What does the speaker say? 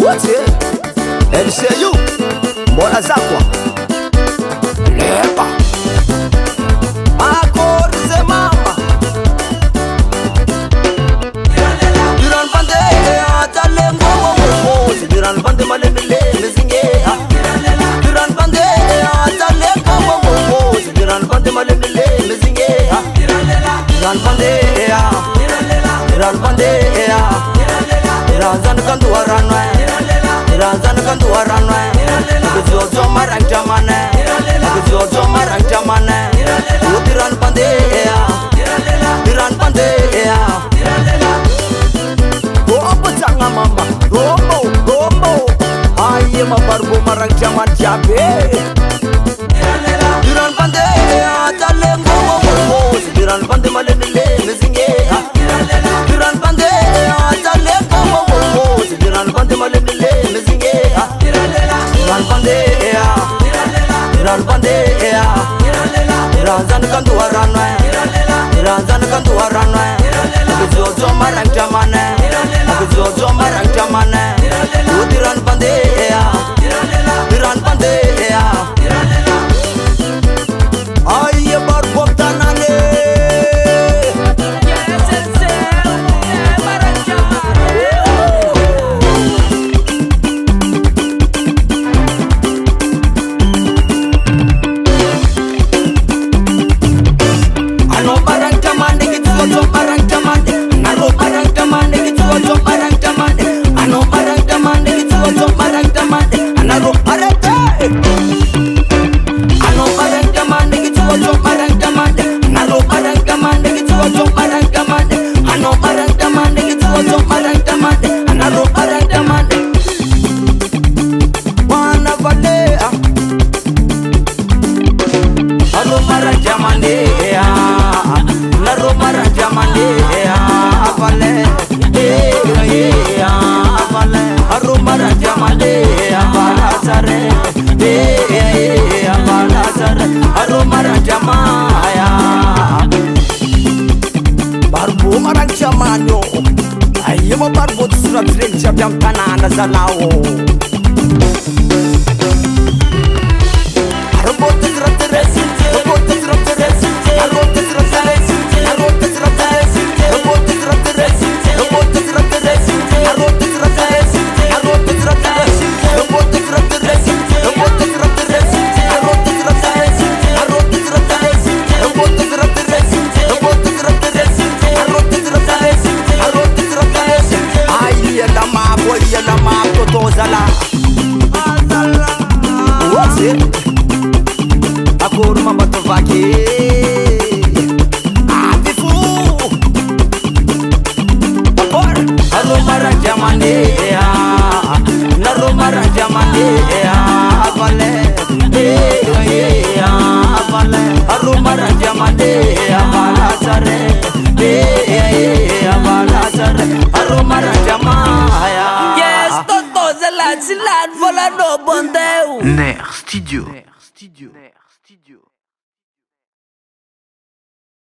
wote LCU mbona zakwa leba akorize mama Diran pande atalengo mozi Diran pande malemele mezinge Diran pande atalengo mozi Diran pande malemele mezinge Diran pande Diran pande Diran kandu waranwa Diran kandu waranwa Kujojo marang jamane Kujojo marang jamane Diran pande Diran pande Rombo jangan mama Rombo Aye mabarbo marang jaman jabe Diran pande Talengo mozi Diran pande malemele mezinge Diran pande Talengo mozi Diran pande malemele mezinge Diran pande Diran pande Diran kandu waranwa Diran kandu waranwa Kujojo marang jamane Kujojo marang jamane Diran pande Diran pande Aye barbo tanane Ano barang jamane Kujojo marang jamane Ano barang jamane Kujojo marang jamane Ano barang jamane Kujojo marang jamane Ano barang Ano barang jamane Kujojo marang jamane Ano barang jamane Kujojo marang jamane Ano barang jamane Kujojo marang jamane Ano barang jamane Wana vale Ano barang jamane Naro marang jamane Avale Avale Aro marang jamane Avala sare Avala sare Aro marang jamaya Barbo marang jamano Ayo mo barbo surat rin jam tanana zalao Arbo surat rin Arbo surat rin Arbo surat rin Arbo surat rin Arbo surat rin Arbo surat rin Arbo surat rin Arbo surat rin Arbo surat rin Arbo surat rin Arbo surat rin Arbo surat rin Arbo surat rin Arbo surat rin Arbo surat rin Arbo surat rin Ay lama toto zala azala what's it Akur mama to vaki Abifu Apor Aro marang jamane Naro marang jamane Avale Avale Aro marang jamane Avala sare Avala sare Aro marang jamaya Yes, toto zala zilan vola no bondeu Ner Studio.